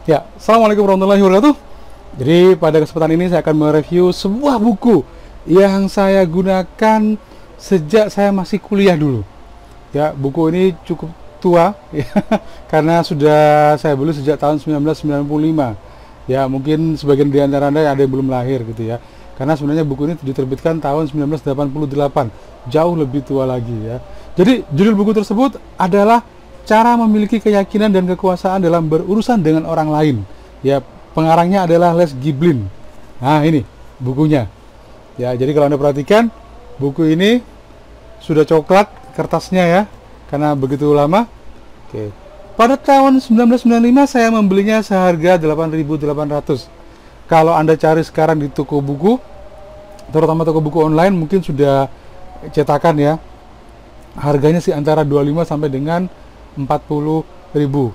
Ya, Assalamualaikum warahmatullahi wabarakatuh. Jadi pada kesempatan ini saya akan mereview sebuah buku yang saya gunakan sejak saya masih kuliah dulu. Ya, buku ini cukup tua ya, karena sudah saya beli sejak tahun 1995. Ya, mungkin sebagian di antara Anda ada yang belum lahir gitu ya. Karena sebenarnya buku ini diterbitkan tahun 1988, jauh lebih tua lagi ya. Jadi judul buku tersebut adalah Cara Memiliki Keyakinan dan Kekuasaan dalam Berurusan dengan Orang Lain. Ya, pengarangnya adalah Les Giblin. Nah, ini bukunya. Ya, jadi kalau Anda perhatikan, buku ini sudah coklat kertasnya ya, karena begitu lama. Oke. Pada tahun 1995 saya membelinya seharga 8.800. Kalau Anda cari sekarang di toko buku, terutama toko buku online, mungkin sudah cetakan ya. Harganya sih antara 25 sampai dengan 40.000.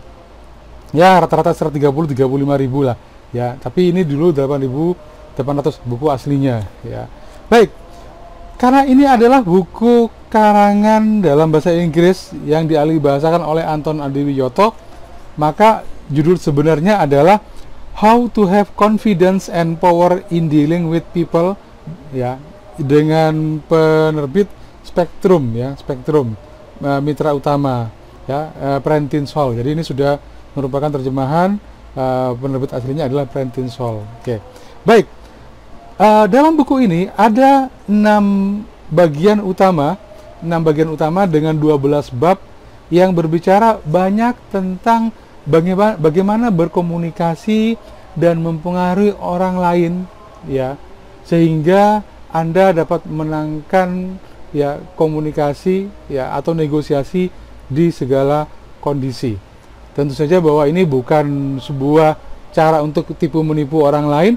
Ya, rata-rata 130-35.000 lah. Ya, tapi ini dulu 8.800 buku aslinya ya. Baik. Karena ini adalah buku karangan dalam bahasa Inggris yang dialih bahasakan oleh Anton Adiwiyoto, maka judul sebenarnya adalah How to Have Confidence and Power in Dealing with People ya, dengan penerbit Spektrum ya, Spektrum mitra utama ya, Prentice-Hall. Jadi ini sudah merupakan terjemahan, penerbit aslinya adalah Prentice-Hall. Oke. Baik. Dalam buku ini ada 6 bagian utama dengan 12 bab yang berbicara banyak tentang bagaimana berkomunikasi dan mempengaruhi orang lain ya, sehingga Anda dapat menangkan ya komunikasi ya atau negosiasi di segala kondisi. Tentu saja bahwa ini bukan sebuah cara untuk tipu menipu orang lain,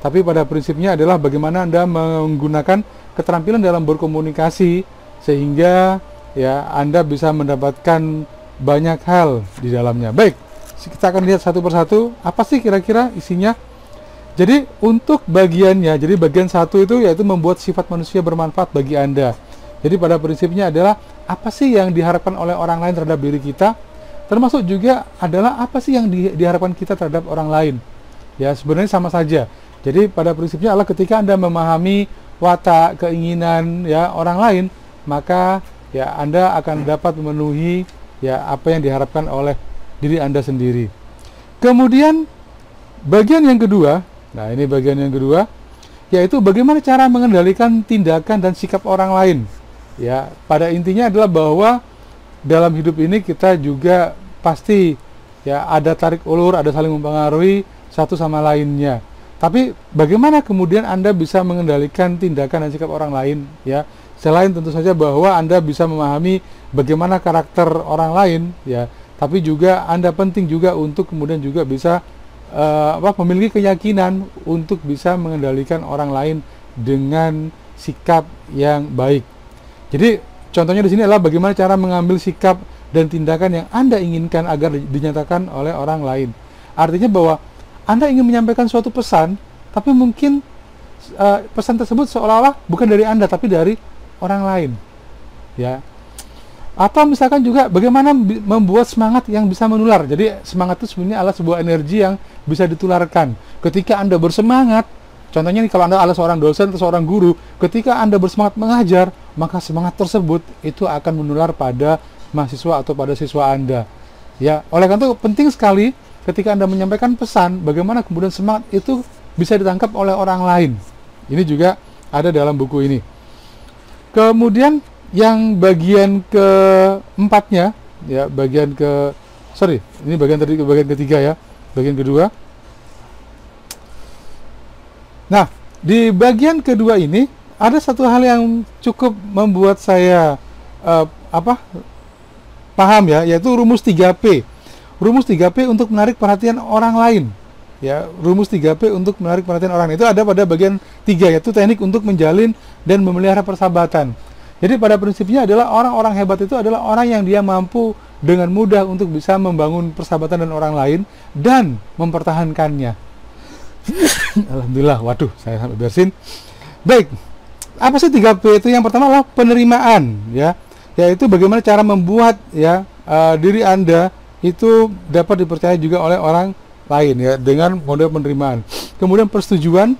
tapi pada prinsipnya adalah bagaimana Anda menggunakan keterampilan dalam berkomunikasi sehingga ya Anda bisa mendapatkan banyak hal di dalamnya. Baik, kita akan lihat satu persatu apa sih kira-kira isinya. Jadi untuk bagiannya, jadi bagian 1 itu yaitu membuat sifat manusia bermanfaat bagi Anda. Jadi pada prinsipnya adalah apa sih yang diharapkan oleh orang lain terhadap diri kita, termasuk juga adalah apa sih yang diharapkan kita terhadap orang lain. Ya, sebenarnya sama saja. Jadi pada prinsipnya adalah ketika Anda memahami watak, keinginan ya orang lain, maka ya Anda akan dapat memenuhi ya apa yang diharapkan oleh diri Anda sendiri. Kemudian bagian yang kedua, nah ini bagian yang kedua, yaitu bagaimana cara mengendalikan tindakan dan sikap orang lain. Ya, pada intinya adalah bahwa dalam hidup ini kita juga pasti ya ada tarik ulur, ada saling mempengaruhi satu sama lainnya. Tapi bagaimana kemudian Anda bisa mengendalikan tindakan dan sikap orang lain ya? Selain tentu saja bahwa Anda bisa memahami bagaimana karakter orang lain ya, tapi juga Anda penting juga untuk kemudian juga bisa memiliki keyakinan untuk bisa mengendalikan orang lain dengan sikap yang baik. Jadi contohnya di sini adalah bagaimana cara mengambil sikap dan tindakan yang Anda inginkan agar dinyatakan oleh orang lain. Artinya bahwa Anda ingin menyampaikan suatu pesan, tapi mungkin pesan tersebut seolah-olah bukan dari Anda, tapi dari orang lain. Ya. Atau misalkan juga bagaimana membuat semangat yang bisa menular. Jadi semangat itu sebenarnya adalah sebuah energi yang bisa ditularkan. Ketika Anda bersemangat, contohnya nih kalau Anda adalah seorang dosen atau seorang guru, ketika Anda bersemangat mengajar, maka semangat tersebut itu akan menular pada mahasiswa atau pada siswa Anda. Ya, oleh karena itu penting sekali ketika Anda menyampaikan pesan, bagaimana kemudian semangat itu bisa ditangkap oleh orang lain. Ini juga ada dalam buku ini. Kemudian yang bagian keempatnya, ya bagian ini bagian ketiga ya, bagian kedua. Nah, di bagian kedua ini ada satu hal yang cukup membuat saya paham ya, yaitu rumus 3P. Rumus 3P untuk menarik perhatian orang lain. Ya, rumus 3P untuk menarik perhatian orang itu ada pada bagian 3, yaitu teknik untuk menjalin dan memelihara persahabatan. Jadi pada prinsipnya adalah orang-orang hebat itu adalah orang yang dia mampu dengan mudah untuk bisa membangun persahabatan dengan orang lain dan mempertahankannya. Alhamdulillah, waduh, saya sampai bersin. Baik, apa sih 3P itu? Yang pertama adalah penerimaan, ya, yaitu bagaimana cara membuat ya diri Anda itu dapat dipercaya juga oleh orang lain ya, dengan model penerimaan. Kemudian persetujuan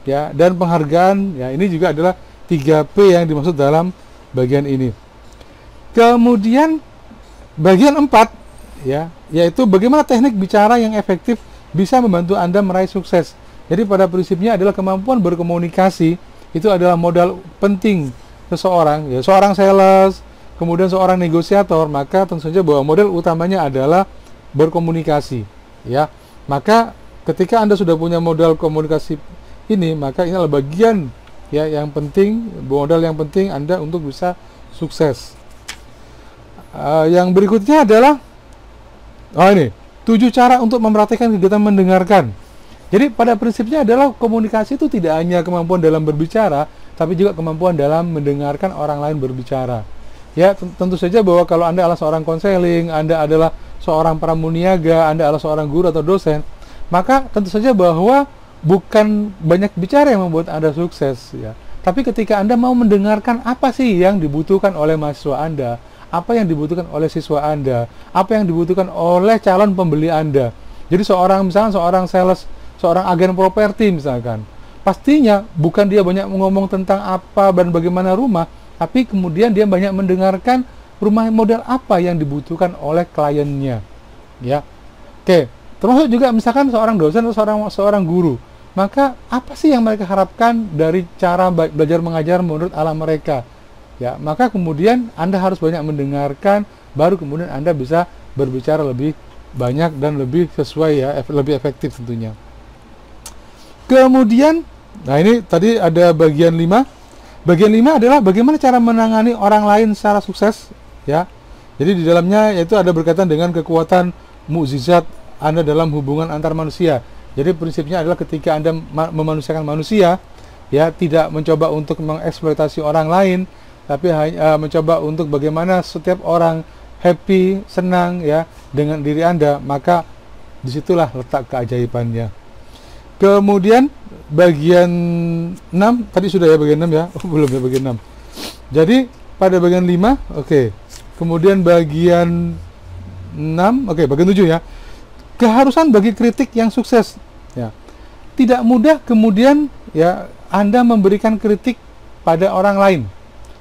ya, dan penghargaan ya, ini juga adalah 3P yang dimaksud dalam bagian ini. Kemudian bagian 4 ya, yaitu bagaimana teknik bicara yang efektif bisa membantu Anda meraih sukses. Jadi pada prinsipnya adalah kemampuan berkomunikasi itu adalah modal penting seseorang ya, seorang sales, kemudian seorang negosiator, maka tentu saja bahwa model utamanya adalah berkomunikasi ya. Maka ketika Anda sudah punya modal komunikasi ini, maka ini adalah bagian ya yang penting, modal yang penting Anda untuk bisa sukses. Yang berikutnya adalah ini 7 cara untuk memperhatikan kegiatan mendengarkan. Jadi pada prinsipnya adalah komunikasi itu tidak hanya kemampuan dalam berbicara, tapi juga kemampuan dalam mendengarkan orang lain berbicara. Ya, tentu saja bahwa kalau Anda adalah seorang konseling, Anda adalah seorang pramuniaga, Anda adalah seorang guru atau dosen, maka tentu saja bahwa bukan banyak bicara yang membuat Anda sukses ya. Tapi ketika Anda mau mendengarkan apa sih yang dibutuhkan oleh mahasiswa Anda, apa yang dibutuhkan oleh siswa Anda, apa yang dibutuhkan oleh calon pembeli Anda. Jadi misalnya seorang sales, seorang agen properti misalkan, pastinya bukan dia banyak ngomong tentang apa dan bagaimana rumah, tapi kemudian dia banyak mendengarkan rumah model apa yang dibutuhkan oleh kliennya ya. Oke, termasuk juga misalkan seorang dosen atau seorang guru, maka apa sih yang mereka harapkan dari cara belajar mengajar menurut ala mereka ya. Maka kemudian Anda harus banyak mendengarkan, baru kemudian Anda bisa berbicara lebih banyak dan lebih sesuai ya, lebih efektif tentunya. Kemudian, nah ini tadi ada bagian 5. Bagian 5 adalah bagaimana cara menangani orang lain secara sukses ya. Jadi di dalamnya yaitu ada berkaitan dengan kekuatan mukjizat Anda dalam hubungan antar manusia. Jadi prinsipnya adalah ketika Anda memanusiakan manusia ya, tidak mencoba untuk mengeksploitasi orang lain, tapi mencoba untuk bagaimana setiap orang happy, senang ya dengan diri Anda, maka disitulah letak keajaibannya. Kemudian bagian 6 tadi sudah ya, bagian 6 ya. Oh, belum ya bagian 6. Jadi pada bagian 5, oke. Kemudian bagian 6, oke, bagian 7 ya. Keharusan bagi kritik yang sukses ya. Tidak mudah kemudian ya Anda memberikan kritik pada orang lain.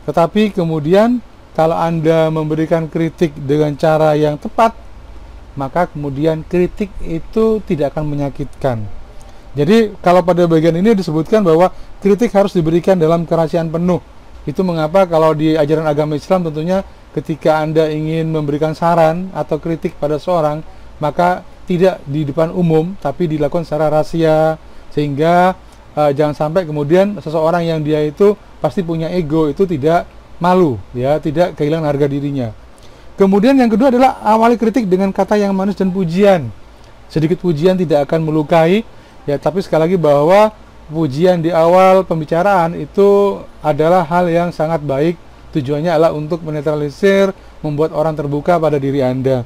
Tetapi kemudian kalau Anda memberikan kritik dengan cara yang tepat, maka kemudian kritik itu tidak akan menyakitkan. Jadi kalau pada bagian ini disebutkan bahwa kritik harus diberikan dalam kerahasiaan penuh. Itu mengapa kalau di ajaran agama Islam tentunya ketika Anda ingin memberikan saran atau kritik pada seorang, maka tidak di depan umum, tapi dilakukan secara rahasia, sehingga jangan sampai kemudian seseorang yang dia itu pasti punya ego itu tidak malu, ya, tidak kehilangan harga dirinya. Kemudian yang kedua adalah awali kritik dengan kata yang manis dan pujian. Sedikit pujian tidak akan melukai. Ya, tapi sekali lagi bahwa pujian di awal pembicaraan itu adalah hal yang sangat baik. Tujuannya adalah untuk menetralisir, membuat orang terbuka pada diri Anda.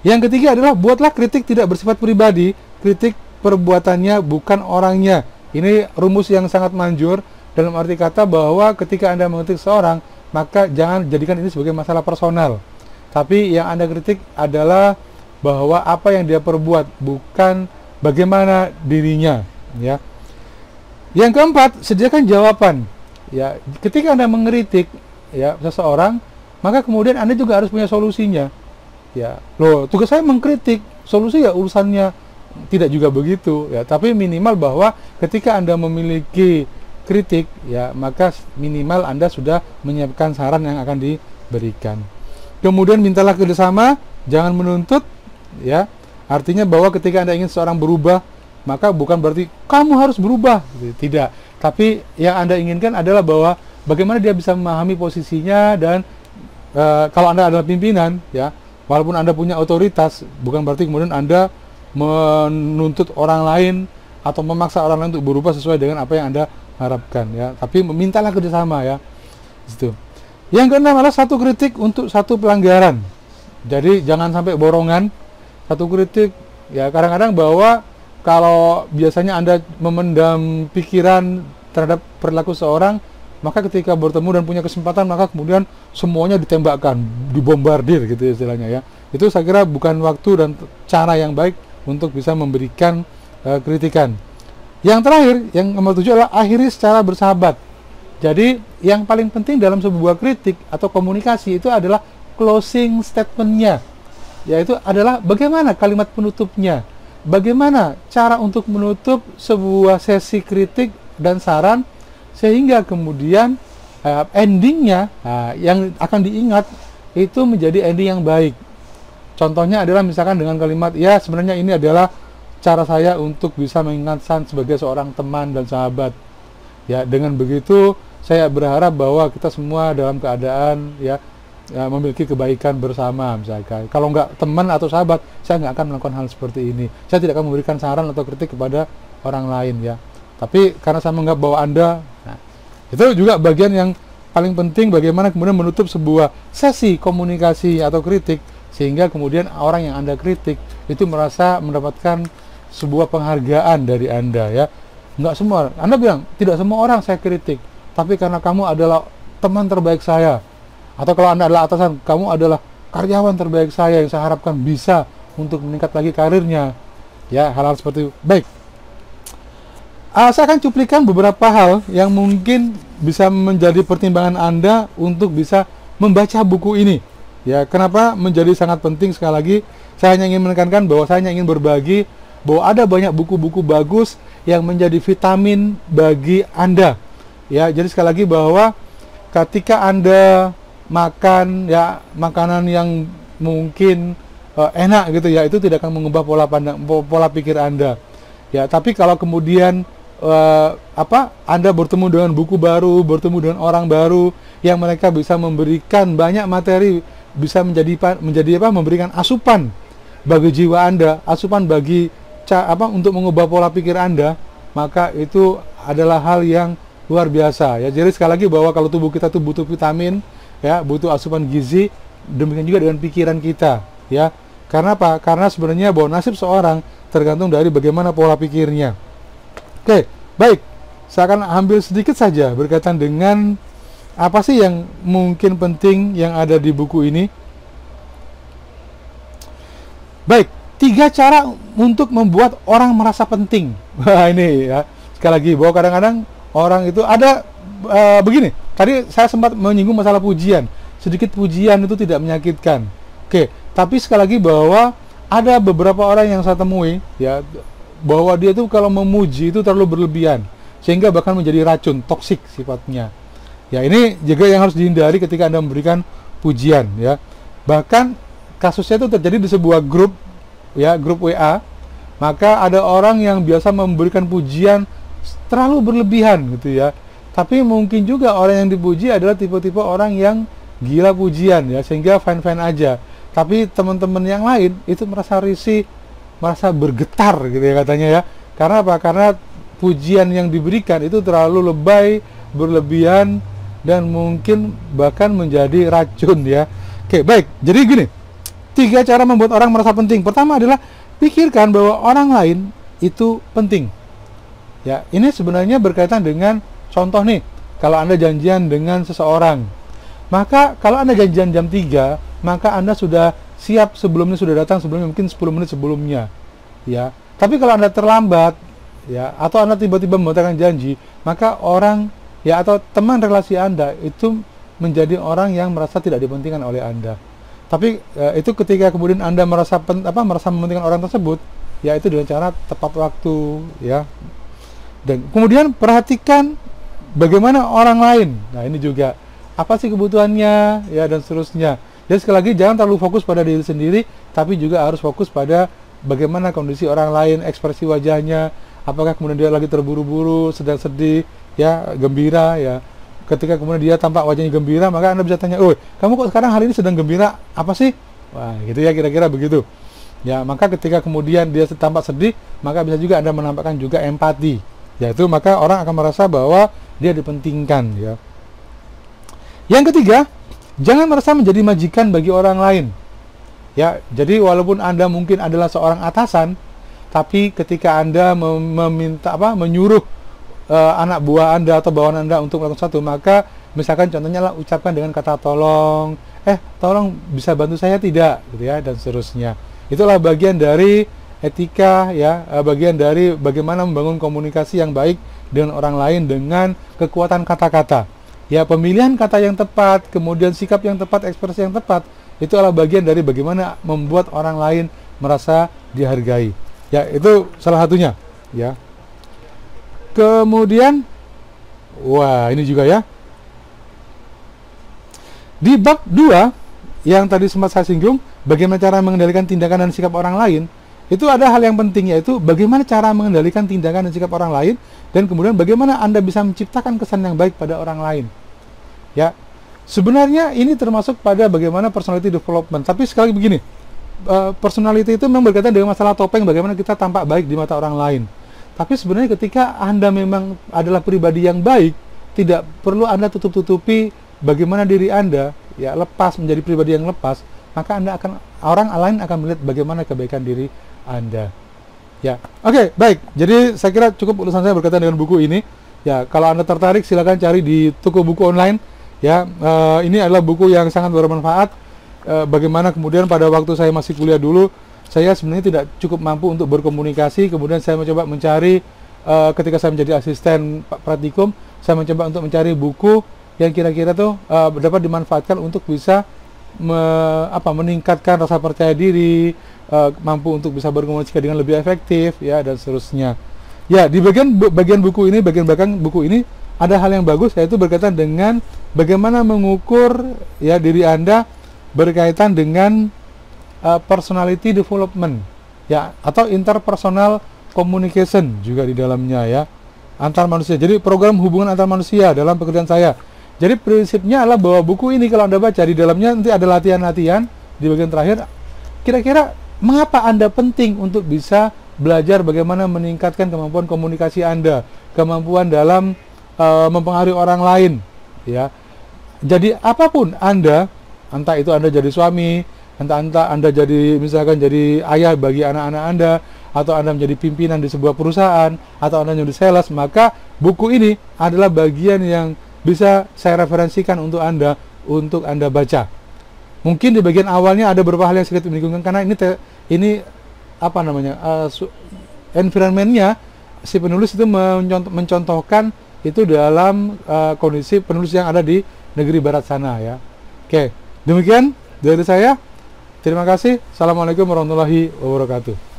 Yang ketiga adalah buatlah kritik tidak bersifat pribadi, kritik perbuatannya bukan orangnya. Ini rumus yang sangat manjur dalam arti kata bahwa ketika Anda mengkritik seorang, maka jangan jadikan ini sebagai masalah personal. Tapi yang Anda kritik adalah bahwa apa yang dia perbuat, bukan bagaimana dirinya, ya. Yang keempat, sediakan jawaban. Ya, ketika Anda mengkritik ya seseorang, maka kemudian Anda juga harus punya solusinya. Ya, loh, tugas saya mengkritik, solusi ya urusannya tidak juga begitu, ya. Tapi minimal bahwa ketika Anda memiliki kritik, ya, maka minimal Anda sudah menyiapkan saran yang akan diberikan. Kemudian mintalah kerjasama, jangan menuntut, ya. Artinya bahwa ketika Anda ingin seorang berubah, maka bukan berarti kamu harus berubah, tidak. Tapi yang Anda inginkan adalah bahwa bagaimana dia bisa memahami posisinya, dan kalau Anda adalah pimpinan, ya, walaupun Anda punya otoritas, bukan berarti kemudian Anda menuntut orang lain atau memaksa orang lain untuk berubah sesuai dengan apa yang Anda harapkan, ya. Tapi memintalah kerjasama, ya. Itu. Yang keenam adalah satu kritik untuk satu pelanggaran. Jadi jangan sampai borongan. Satu kritik, ya, kadang-kadang bahwa kalau biasanya Anda memendam pikiran terhadap perilaku seorang, maka ketika bertemu dan punya kesempatan, maka kemudian semuanya ditembakkan, dibombardir gitu istilahnya, ya. Itu saya kira bukan waktu dan cara yang baik untuk bisa memberikan kritikan. Yang terakhir, yang nomor 7 adalah akhiri secara bersahabat. Jadi yang paling penting dalam sebuah kritik atau komunikasi itu adalah closing statement-nya, yaitu adalah bagaimana kalimat penutupnya, bagaimana cara untuk menutup sebuah sesi kritik dan saran, sehingga kemudian endingnya yang akan diingat itu menjadi ending yang baik. Contohnya adalah misalkan dengan kalimat, ya sebenarnya ini adalah cara saya untuk bisa mengingatkan sebagai seorang teman dan sahabat. Ya, dengan begitu saya berharap bahwa kita semua dalam keadaan memiliki kebaikan bersama misalkan. Kalau nggak teman atau sahabat, saya nggak akan melakukan hal seperti ini. Saya tidak akan memberikan saran atau kritik kepada orang lain ya. Tapi karena saya menganggap bahwa Anda, itu juga bagian yang paling penting, bagaimana kemudian menutup sebuah sesi komunikasi atau kritik sehingga kemudian orang yang Anda kritik itu merasa mendapatkan sebuah penghargaan dari Anda ya. Nggak semua, Anda bilang tidak semua orang saya kritik, tapi karena kamu adalah teman terbaik saya, atau kalau Anda adalah atasan, kamu adalah karyawan terbaik saya yang saya harapkan bisa untuk meningkat lagi karirnya ya, hal-hal seperti itu. Baik, saya akan cuplikan beberapa hal yang mungkin bisa menjadi pertimbangan Anda untuk bisa membaca buku ini ya. Kenapa menjadi sangat penting? Sekali lagi saya hanya ingin menekankan bahwa saya hanya ingin berbagi bahwa ada banyak buku-buku bagus yang menjadi vitamin bagi Anda ya. Jadi sekali lagi bahwa ketika Anda makan ya makanan yang mungkin enak gitu ya, itu tidak akan mengubah pola pikir Anda ya. Tapi kalau kemudian Anda bertemu dengan buku baru, bertemu dengan orang baru yang mereka bisa memberikan banyak materi, bisa memberikan asupan bagi jiwa Anda, asupan bagi untuk mengubah pola pikir Anda, maka itu adalah hal yang luar biasa ya. Jadi sekali lagi bahwa kalau tubuh kita tuh butuh vitamin ya, butuh asupan gizi, demikian juga dengan pikiran kita ya. Karena apa? Karena sebenarnya bahwa nasib seorang tergantung dari bagaimana pola pikirnya. Oke, baik. Saya akan ambil sedikit saja berkaitan dengan apa sih yang mungkin penting yang ada di buku ini. Baik, 3 cara untuk membuat orang merasa penting. Wah, ini ya. Sekali lagi bahwa kadang-kadang orang itu ada begini. Tadi saya sempat menyinggung masalah pujian. Sedikit pujian itu tidak menyakitkan. Oke, tapi sekali lagi bahwa ada beberapa orang yang saya temui ya, bahwa dia itu kalau memuji itu terlalu berlebihan sehingga bahkan menjadi racun, toksik sifatnya. Ya, ini juga yang harus dihindari ketika Anda memberikan pujian ya. Bahkan kasusnya itu terjadi di sebuah grup ya, grup WA. Maka ada orang yang biasa memberikan pujian terlalu berlebihan gitu ya. Tapi mungkin juga orang yang dipuji adalah tipe-tipe orang yang gila pujian ya, sehingga fine-fine aja. Tapi teman-teman yang lain itu merasa risih, merasa bergetar gitu ya katanya ya. Karena apa? Karena pujian yang diberikan itu terlalu lebay, berlebihan, dan mungkin bahkan menjadi racun ya. Oke, baik. Jadi gini, 3 cara membuat orang merasa penting. Pertama adalah pikirkan bahwa orang lain itu penting. Ya, ini sebenarnya berkaitan dengan contoh nih. Kalau Anda janjian dengan seseorang, maka kalau Anda janjian jam 3, maka Anda sudah siap sebelumnya, sudah datang sebelumnya, mungkin 10 menit sebelumnya. Ya. Tapi kalau Anda terlambat ya, atau Anda tiba-tiba membatalkan janji, maka orang ya atau teman relasi Anda itu menjadi orang yang merasa tidak dipentingkan oleh Anda. Tapi itu ketika kemudian Anda merasa mementingkan orang tersebut, ya itu dengan cara tepat waktu ya. Dan kemudian perhatikan bagaimana orang lain. Nah, ini juga apa sih kebutuhannya ya, dan seterusnya. Jadi sekali lagi jangan terlalu fokus pada diri sendiri, tapi juga harus fokus pada bagaimana kondisi orang lain, ekspresi wajahnya, apakah kemudian dia lagi terburu-buru, sedang sedih ya, gembira ya. Ketika kemudian dia tampak wajahnya gembira, maka Anda bisa tanya, "Oh, kamu kok sekarang hari ini sedang gembira? Apa sih?" Wah, gitu ya, kira-kira begitu. Ya, maka ketika kemudian dia tampak sedih, maka bisa juga Anda menampakkan juga empati. Yaitu maka orang akan merasa bahwa dia dipentingkan ya. Yang ketiga, jangan merasa menjadi majikan bagi orang lain. Ya, jadi walaupun Anda mungkin adalah seorang atasan, tapi ketika Anda menyuruh anak buah Anda atau bawahan Anda untuk melakukan sesuatu, maka misalkan contohnya lah ucapkan dengan kata tolong, tolong bisa bantu saya tidak, gitu ya, dan seterusnya. Itulah bagian dari etika, ya, bagian dari bagaimana membangun komunikasi yang baik dengan orang lain dengan kekuatan kata-kata. Ya, pemilihan kata yang tepat, kemudian sikap yang tepat, ekspresi yang tepat, itu adalah bagian dari bagaimana membuat orang lain merasa dihargai. Ya, itu salah satunya, ya. Kemudian, wah, ini juga ya. Di bab 2 yang tadi sempat saya singgung, bagaimana cara mengendalikan tindakan dan sikap orang lain, itu ada hal yang penting, yaitu bagaimana cara mengendalikan tindakan dan sikap orang lain, dan kemudian bagaimana Anda bisa menciptakan kesan yang baik pada orang lain. Ya, sebenarnya ini termasuk pada bagaimana personality development. Tapi sekali lagi begini, personality itu memang berkaitan dengan masalah topeng, bagaimana kita tampak baik di mata orang lain. Tapi sebenarnya ketika Anda memang adalah pribadi yang baik, tidak perlu Anda tutup-tutupi bagaimana diri Anda, ya, lepas menjadi pribadi yang lepas, maka orang lain akan melihat bagaimana kebaikan diri Anda. Ya, oke, baik. Jadi saya kira cukup urusan saya berkaitan dengan buku ini. Ya, kalau Anda tertarik silakan cari di toko buku online. Ya, ini adalah buku yang sangat bermanfaat. Bagaimana kemudian pada waktu saya masih kuliah dulu, saya sebenarnya tidak cukup mampu untuk berkomunikasi. Kemudian saya mencoba mencari, ketika saya menjadi asisten praktikum, saya mencoba untuk mencari buku yang kira-kira tuh dapat dimanfaatkan untuk bisa meningkatkan rasa percaya diri, mampu untuk bisa berkomunikasi dengan lebih efektif, ya, dan seterusnya. Ya, di bagian buku ini, bagian belakang buku ini ada hal yang bagus, yaitu berkaitan dengan bagaimana mengukur, ya, diri Anda berkaitan dengan personality development, ya, atau interpersonal communication juga di dalamnya, ya, antar manusia. Jadi program hubungan antar manusia dalam pekerjaan saya. Jadi prinsipnya adalah bahwa buku ini kalau Anda baca, di dalamnya nanti ada latihan-latihan di bagian terakhir. Kira-kira mengapa Anda penting untuk bisa belajar bagaimana meningkatkan kemampuan komunikasi Anda, kemampuan dalam mempengaruhi orang lain, ya. Jadi apapun Anda, entah itu Anda jadi suami, entah Anda jadi misalkan jadi ayah bagi anak-anak Anda, atau Anda menjadi pimpinan di sebuah perusahaan, atau Anda menjadi sales, maka buku ini adalah bagian yang bisa saya referensikan untuk Anda baca. Mungkin di bagian awalnya ada beberapa hal yang sedikit membingungkan, karena ini apa namanya, environment-nya si penulis itu mencontohkan itu dalam kondisi penulis yang ada di negeri barat sana, ya. Oke, demikian dari saya. Terima kasih. Assalamualaikum warahmatullahi wabarakatuh.